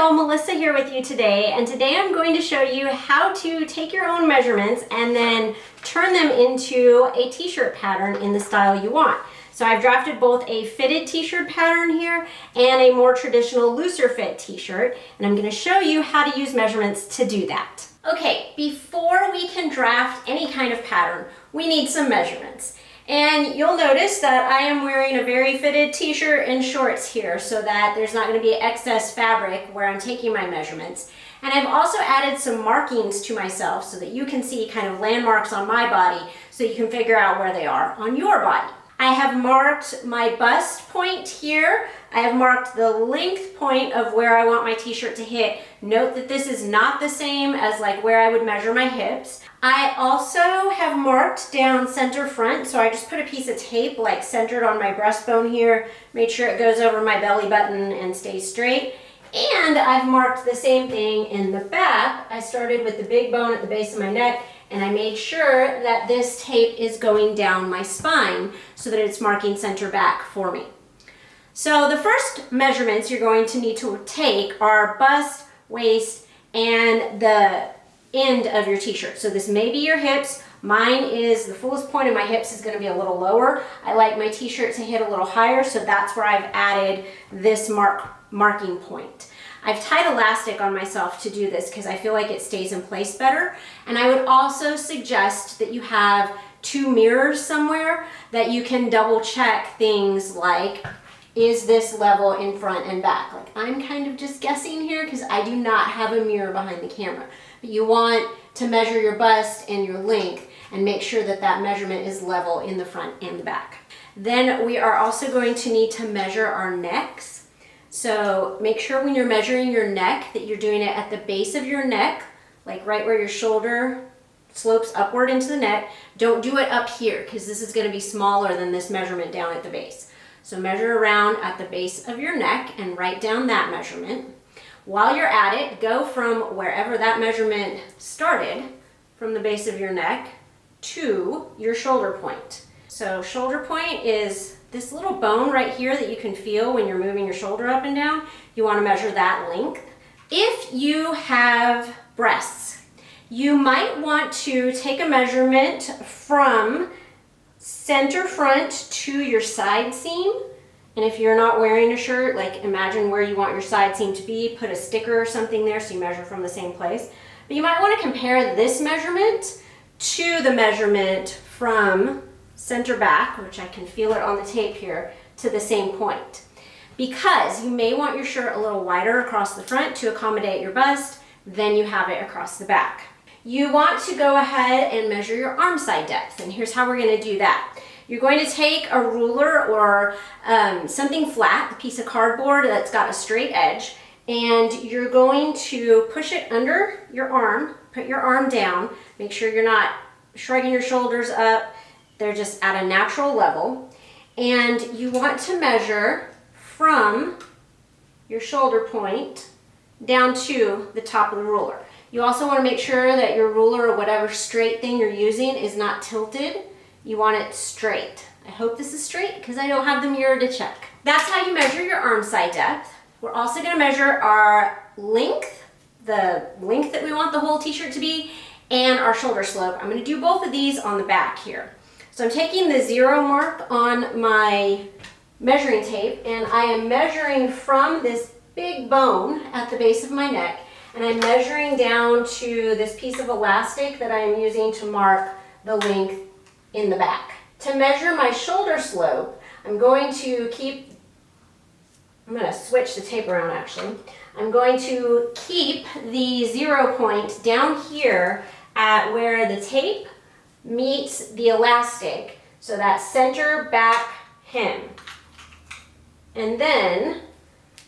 Jill, Melissa here with you today, and today I'm going to show you how to take your own measurements and then turn them into a t-shirt pattern in the style you want. So I've drafted both a fitted t-shirt pattern here and a more traditional looser fit t-shirt, and I'm going to show you how to use measurements to do that. Okay, before we can draft any kind of pattern, we need some measurements. And you'll notice that I am wearing a very fitted t-shirt and shorts here so that there's not going to be excess fabric where I'm taking my measurements. And I've also added some markings to myself so that you can see kind of landmarks on my body so you can figure out where they are on your body. I have marked my bust point here. I have marked the length point of where I want my t-shirt to hit. Note that this is not the same as like where I would measure my hips. I also have marked down center front, so I just put a piece of tape like centered on my breastbone here, made sure it goes over my belly button and stays straight. And I've marked the same thing in the back. I started with the big bone at the base of my neck, and I made sure that this tape is going down my spine so that it's marking center back for me. So the first measurements you're going to need to take are bust, waist, and the end of your t-shirt. So this may be your hips. Mine is, the fullest point of my hips is going to be a little lower. I like my t-shirt to hit a little higher, so that's where I've added this marking point. I've tied elastic on myself to do this because I feel like it stays in place better. And I would also suggest that you have two mirrors somewhere that you can double check things like, is this level in front and back? Like, I'm kind of just guessing here because I do not have a mirror behind the camera. But you want to measure your bust and your length and make sure that that measurement is level in the front and the back. Then we are also going to need to measure our necks. So make sure when you're measuring your neck that you're doing it at the base of your neck, like right where your shoulder slopes upward into the neck. Don't do it up here because this is going to be smaller than this measurement down at the base. So measure around at the base of your neck and write down that measurement. While you're at it, go from wherever that measurement started, from the base of your neck, to your shoulder point. So shoulder point is this little bone right here that you can feel when you're moving your shoulder up and down. You want to measure that length. If you have breasts, you might want to take a measurement from center front to your side seam. And if you're not wearing a shirt, like imagine where you want your side seam to be, put a sticker or something there so you measure from the same place. But you might want to compare this measurement to the measurement from center back, which I can feel it on the tape here, to the same point. Because you may want your shirt a little wider across the front to accommodate your bust, then you have it across the back. You want to go ahead and measure your arm side depth, and here's how we're going to do that. You're going to take a ruler or something flat, a piece of cardboard that's got a straight edge, and you're going to push it under your arm, put your arm down, make sure you're not shrugging your shoulders up, they're just at a natural level, and you want to measure from your shoulder point down to the top of the ruler. You also want to make sure that your ruler or whatever straight thing you're using is not tilted. You want it straight. I hope this is straight because I don't have the mirror to check. That's how you measure your arm side depth. We're also going to measure our length, the length that we want the whole t-shirt to be, and our shoulder slope. I'm going to do both of these on the back here. So I'm taking the 0 mark on my measuring tape, and I am measuring from this big bone at the base of my neck, and I'm measuring down to this piece of elastic that I am using to mark the length in the back. To measure my shoulder slope, I'm going to switch the tape around actually. I'm going to keep the 0 point down here at where the tape meets the elastic, so that center back hem. And then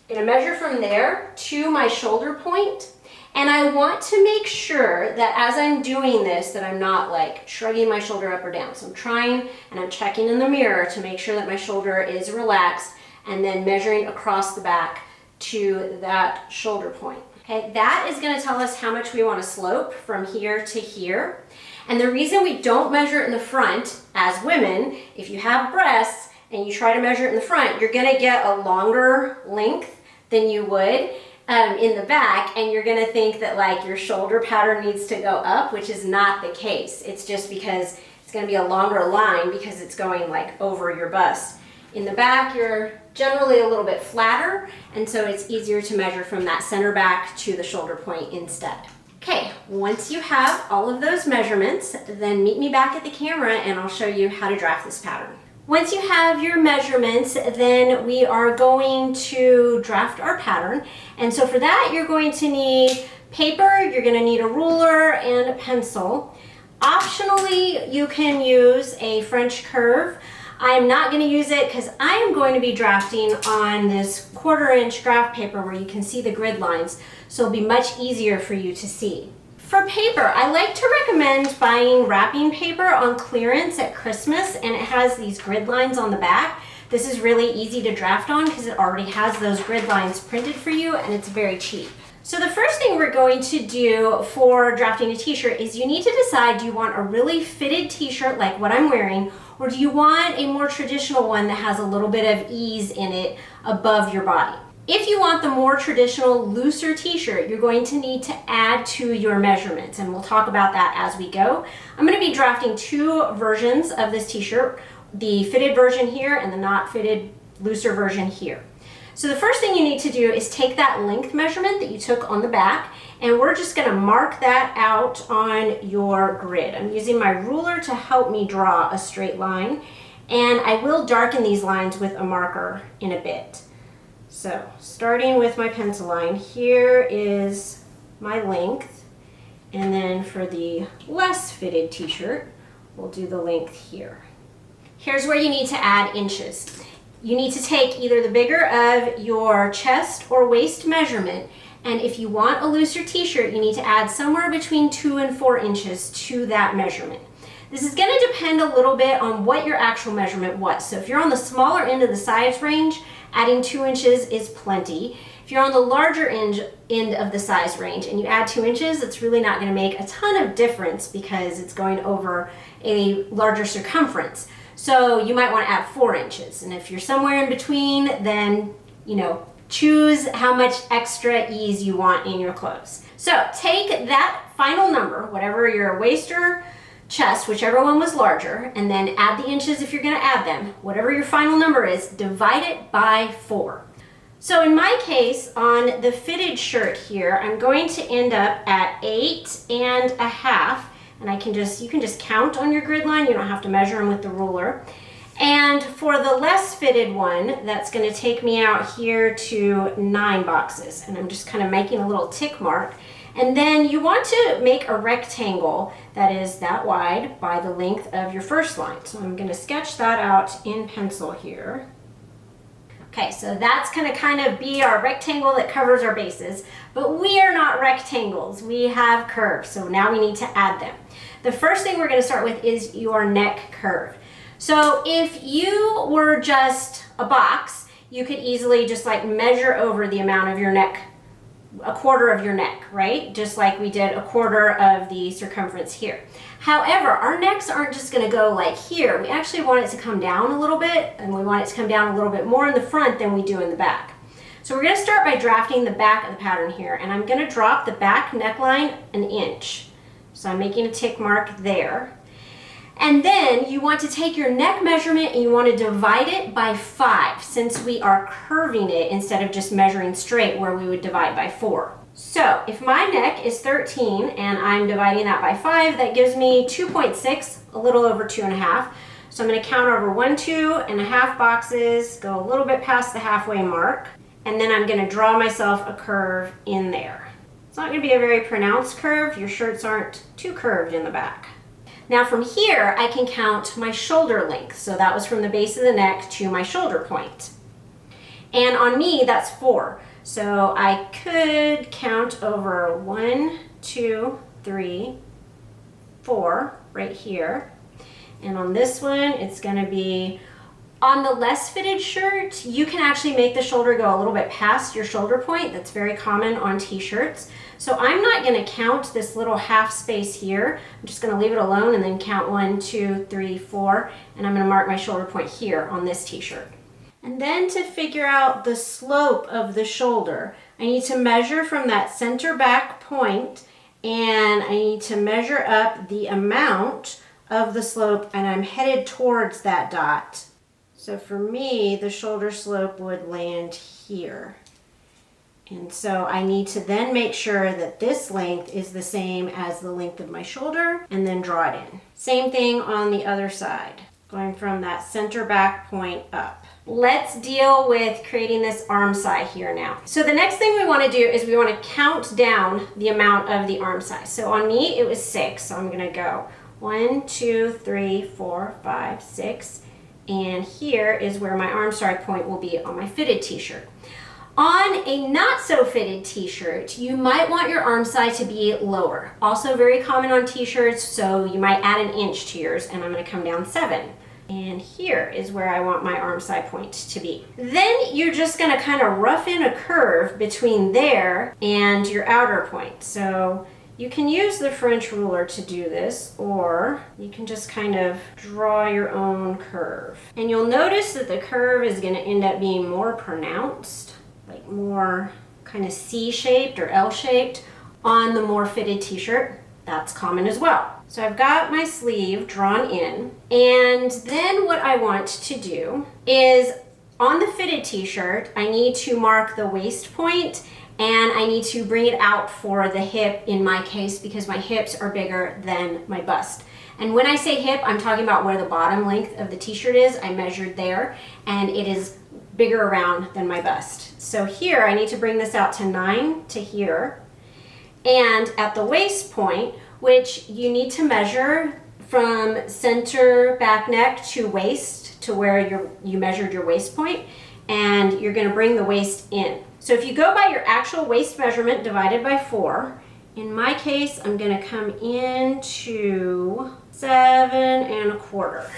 I'm going to measure from there to my shoulder point. And I want to make sure that as I'm doing this, that I'm not like shrugging my shoulder up or down. So I'm trying and I'm checking in the mirror to make sure that my shoulder is relaxed and then measuring across the back to that shoulder point. Okay, that is going to tell us how much we want to slope from here to here. And the reason we don't measure it in the front, as women, if you have breasts and you try to measure it in the front, you're going to get a longer length than you would. in the back, and you're gonna think that like your shoulder pattern needs to go up, which is not the case. It's just because it's gonna be a longer line because it's going like over your bust. In the back, you're generally a little bit flatter, and so it's easier to measure from that center back to the shoulder point instead. Okay, once you have all of those measurements, then meet me back at the camera and I'll show you how to draft this pattern. Once you have your measurements, then we are going to draft our pattern. And so for that, you're going to need paper, you're going to need a ruler and a pencil. Optionally, you can use a French curve. I am not going to use it because I am going to be drafting on this 1/4 inch graph paper where you can see the grid lines, so it'll be much easier for you to see. For paper, I like to recommend buying wrapping paper on clearance at Christmas, and it has these grid lines on the back. This is really easy to draft on because it already has those grid lines printed for you, and it's very cheap. So the first thing we're going to do for drafting a t-shirt is you need to decide, do you want a really fitted t-shirt like what I'm wearing, or do you want a more traditional one that has a little bit of ease in it above your body? If you want the more traditional, looser t-shirt, you're going to need to add to your measurements, and we'll talk about that as we go. I'm going to be drafting 2 versions of this t-shirt, the fitted version here and the not fitted, looser version here. So the first thing you need to do is take that length measurement that you took on the back, and we're just going to mark that out on your grid. I'm using my ruler to help me draw a straight line, and I will darken these lines with a marker in a bit. So starting with my pencil line, here is my length, and then for the less fitted t-shirt, we'll do the length here. Here's where you need to add inches. You need to take either the bigger of your chest or waist measurement, and if you want a looser t-shirt, you need to add somewhere between 2 and 4 inches to that measurement. This is going to depend a little bit on what your actual measurement was. So if you're on the smaller end of the size range, adding 2 inches is plenty. If you're on the larger end of the size range and you add 2 inches, it's really not going to make a ton of difference because it's going over a larger circumference. So you might want to add 4 inches. And if you're somewhere in between, then, choose how much extra ease you want in your clothes. So take that final number, whatever your waist or chest, whichever one was larger, and then add the inches if you're going to add them. Whatever your final number is, divide it by 4. So in my case, on the fitted shirt here, I'm going to end up at 8.5, and you can just count on your grid line. You don't have to measure them with the ruler. And for the less fitted one, that's going to take me out here to 9 boxes, and I'm just kind of making a little tick mark. And then you want to make a rectangle that is that wide by the length of your first line. So I'm going to sketch that out in pencil here. Okay, so that's going to kind of be our rectangle that covers our bases, but we are not rectangles. We have curves, so now we need to add them. The first thing we're going to start with is your neck curve. So if you were just a box, you could easily just like measure over the amount of your neck, a 1/4 of your neck, right? Just like we did a 1/4 of the circumference here. However, our necks aren't just going to go like here. We actually want it to come down a little bit, and we want it to come down a little bit more in the front than we do in the back. So we're going to start by drafting the back of the pattern here, and I'm going to drop the back neckline 1 inch. So I'm making a tick mark there. And then you want to take your neck measurement and you want to divide it by 5, since we are curving it instead of just measuring straight where we would divide by 4. So if my neck is 13 and I'm dividing that by 5, that gives me 2.6, a little over 2.5. So I'm going to count over 1, 2.5 boxes, go a little bit past the halfway mark, and then I'm going to draw myself a curve in there. It's not going to be a very pronounced curve. Your shirts aren't too curved in the back. Now from here, I can count my shoulder length. So that was from the base of the neck to my shoulder point. And on me, that's 4. So I could count over 1, 2, 3, 4 right here. And on this one, it's going to be, on the less fitted shirt, you can actually make the shoulder go a little bit past your shoulder point. That's very common on t-shirts. So I'm not going to count this little half space here. I'm just going to leave it alone and then count 1, 2, 3, 4, and I'm going to mark my shoulder point here on this t-shirt. And then to figure out the slope of the shoulder, I need to measure from that center back point, and I need to measure up the amount of the slope, and I'm headed towards that dot. So for me, the shoulder slope would land here. And so I need to then make sure that this length is the same as the length of my shoulder, and then draw it in. Same thing on the other side, going from that center back point up. Let's deal with creating this arm side here now. So the next thing we want to do is we want to count down the amount of the arm size. So on me, it was 6. So I'm going to go 1, 2, 3, 4, 5, 6. And here is where my arm side point will be on my fitted t-shirt. On a not so fitted t-shirt, you might want your arm side to be lower. Also very common on t-shirts, so you might add an inch to yours, and I'm going to come down 7. And here is where I want my arm side point to be. Then you're just going to kind of rough in a curve between there and your outer point. So you can use the French ruler to do this, or you can just kind of draw your own curve. And you'll notice that the curve is going to end up being more pronounced, like more kind of C-shaped or L-shaped on the more fitted t-shirt. That's common as well. So I've got my sleeve drawn in, and then what I want to do is on the fitted t-shirt, I need to mark the waist point, and I need to bring it out for the hip in my case, because my hips are bigger than my bust. And when I say hip, I'm talking about where the bottom length of the t-shirt is. I measured there, and it is bigger around than my bust. So here I need to bring this out to 9 to here, and at the waist point, which you need to measure from center back neck to waist to where you measured your waist point, and you're going to bring the waist in. So if you go by your actual waist measurement divided by 4, in my case I'm going to come into 7¼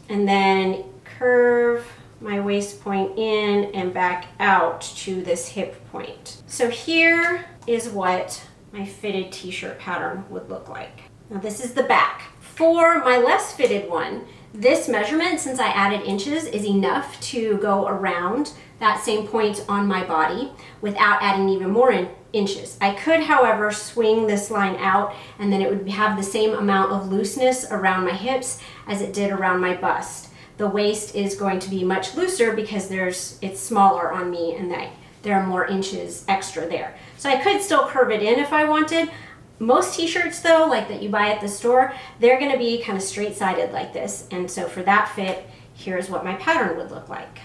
and then curve my waist point in and back out to this hip point. So here is what my fitted t-shirt pattern would look like. Now this is the back. For my less fitted one, this measurement, since I added inches, is enough to go around that same point on my body without adding even more inches. I could, however, swing this line out, and then it would have the same amount of looseness around my hips as it did around my bust. The waist is going to be much looser because it's smaller on me, and there are more inches extra there. So I could still curve it in if I wanted. Most t-shirts though, like that you buy at the store, they're gonna be kind of straight-sided like this. And so for that fit, here's what my pattern would look like.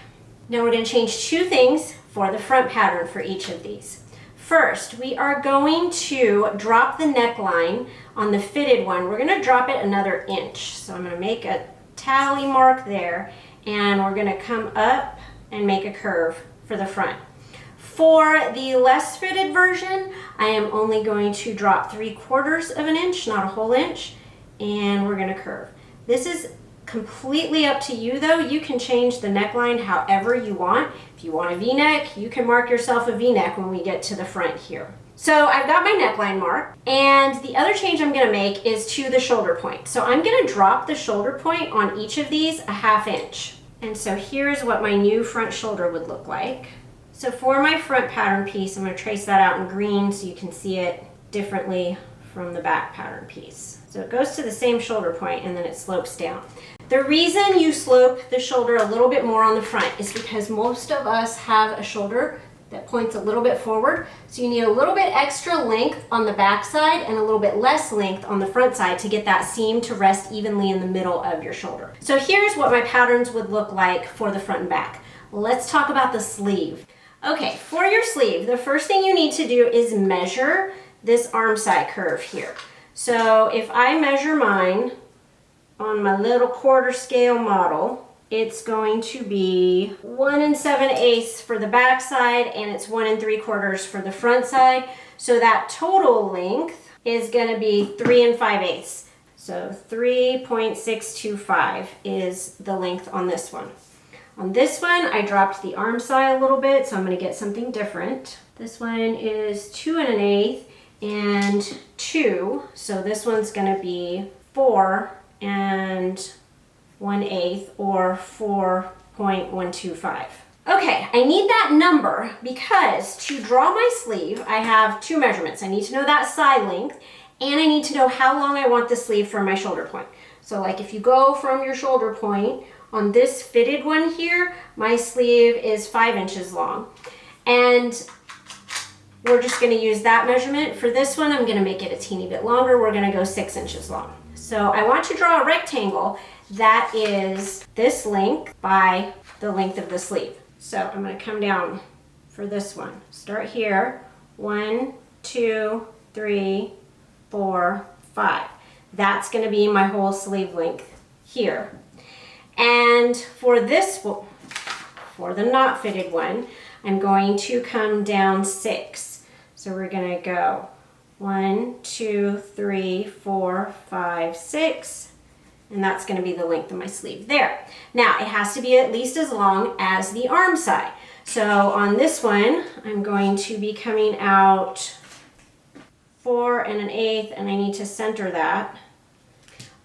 Now we're gonna change 2 things for the front pattern for each of these. First, we are going to drop the neckline on the fitted one. We're gonna drop it another inch. So I'm gonna make a tally mark there, and we're gonna come up and make a curve for the front. For the less fitted version, I am only going to drop 3/4 inch, not a whole inch, and we're gonna curve. This is completely up to you though. You can change the neckline however you want. If you want a V-neck, you can mark yourself a V-neck when we get to the front here. So I've got my neckline marked, and the other change I'm gonna make is to the shoulder point. So I'm gonna drop the shoulder point on each of these a 1/2 inch. And so here's what my new front shoulder would look like. So for my front pattern piece, I'm going to trace that out in green so you can see it differently from the back pattern piece. So it goes to the same shoulder point and then it slopes down. The reason you slope the shoulder a little bit more on the front is because most of us have a shoulder that points a little bit forward. So you need a little bit extra length on the back side and a little bit less length on the front side to get that seam to rest evenly in the middle of your shoulder. So here's what my patterns would look like for the front and back. Let's talk about the sleeve. Okay, for your sleeve, the first thing you need to do is measure this arm side curve here. So if I measure mine on my little quarter scale model, it's going to be 1 7/8 for the back side, and it's 1 3/4 for the front side. So that total length is going to be 3 5/8. So 3.625 is the length on this one. On this one, I dropped the arm side a little bit, so I'm going to get something different. This one is 2 1/8 and 2, so this one's going to be 4 1/8 or 4.125. Okay, I need that number because to draw my sleeve, I have two measurements. I need to know that side length, and I need to know how long I want the sleeve from my shoulder point. So like if you go from your shoulder point, on this fitted one here, my sleeve is 5 inches long. And we're just gonna use that measurement. For this one, I'm gonna make it a teeny bit longer. We're gonna go 6 inches long. So I want to draw a rectangle that is this length by the length of the sleeve. So I'm gonna come down for this one. Start here, 1, 2, 3, 4, 5. That's gonna be my whole sleeve length here. And for this, for the not fitted one, I'm going to come down 6. So we're gonna go 1, 2, 3, 4, 5, 6. And that's gonna be the length of my sleeve there. Now, it has to be at least as long as the arm side. So on this one, I'm going to be coming out 4 1/8, and I need to center that.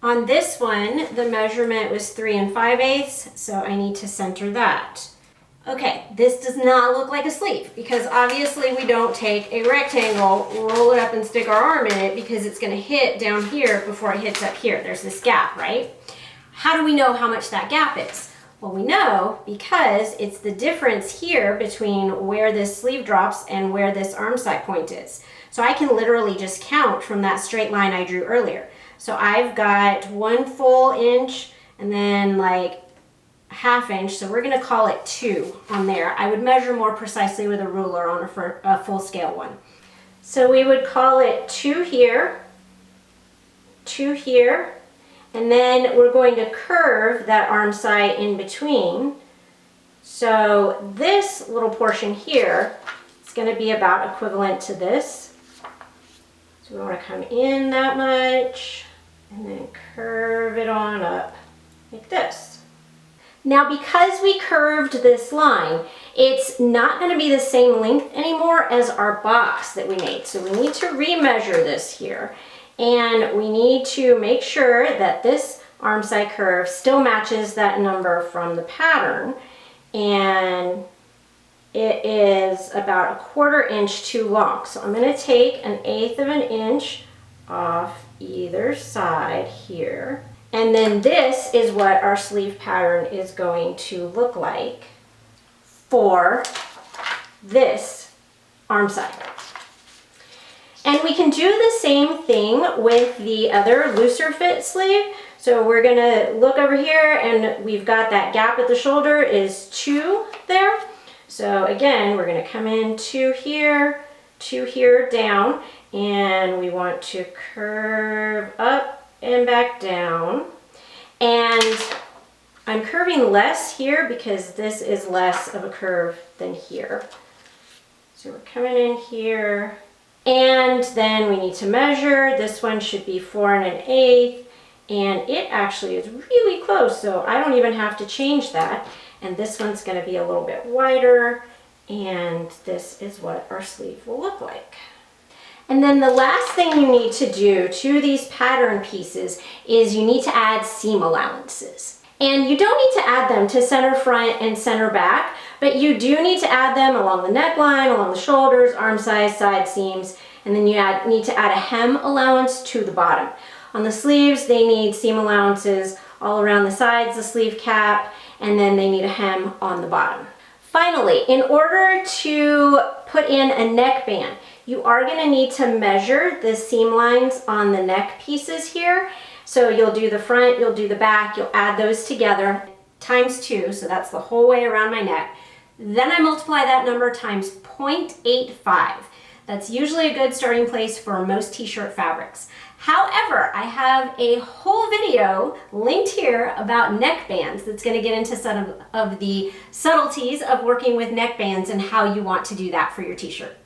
On this one, the measurement was 3 5/8, so I need to center that. Okay, this does not look like a sleeve because obviously we don't take a rectangle, roll it up and stick our arm in it because it's gonna hit down here before it hits up here. There's this gap, right? How do we know how much that gap is? Well, we know because it's the difference here between where this sleeve drops and where this arm side point is. So I can literally just count from that straight line I drew earlier. So I've got 1 full inch and then like 1/2 inch, so we're gonna call it 2 on there. I would measure more precisely with a ruler on a full scale one. So we would call it 2 here, 2 here, and then we're going to curve that arm side in between. So this little portion here is gonna be about equivalent to this. So we wanna come in that much and then curve it on up like this. Now, because we curved this line, it's not going to be the same length anymore as our box that we made. So we need to remeasure this here. And we need to make sure that this arm side curve still matches that number from the pattern. And it is about 1/4 inch too long. So I'm going to take 1/8 of an inch off either side here. And then this is what our sleeve pattern is going to look like for this arm side. And we can do the same thing with the other looser fit sleeve. So we're gonna look over here and we've got that gap at the shoulder is 2 there. So again, we're gonna come in 2 here down, and we want to curve up and back down. And I'm curving less here because this is less of a curve than here. So we're coming in here, and then we need to measure. This one should be 4 1/8, and it actually is really close, so I don't even have to change that. And this one's gonna be a little bit wider, and this is what our sleeve will look like. And then the last thing you need to do to these pattern pieces is you need to add seam allowances. And you don't need to add them to center front and center back, but you do need to add them along the neckline, along the shoulders, arm size, side seams, and then you need to add a hem allowance to the bottom. On the sleeves, they need seam allowances all around the sides, the sleeve cap, and then they need a hem on the bottom. Finally, in order to put in a neckband, you are going to need to measure the seam lines on the neck pieces here. So you'll do the front, you'll do the back, you'll add those together times 2, so that's the whole way around my neck. Then I multiply that number times 0.85. That's usually a good starting place for most t-shirt fabrics. However, I have a whole video linked here about neckbands that's going to get into some of the subtleties of working with neckbands and how you want to do that for your t-shirt.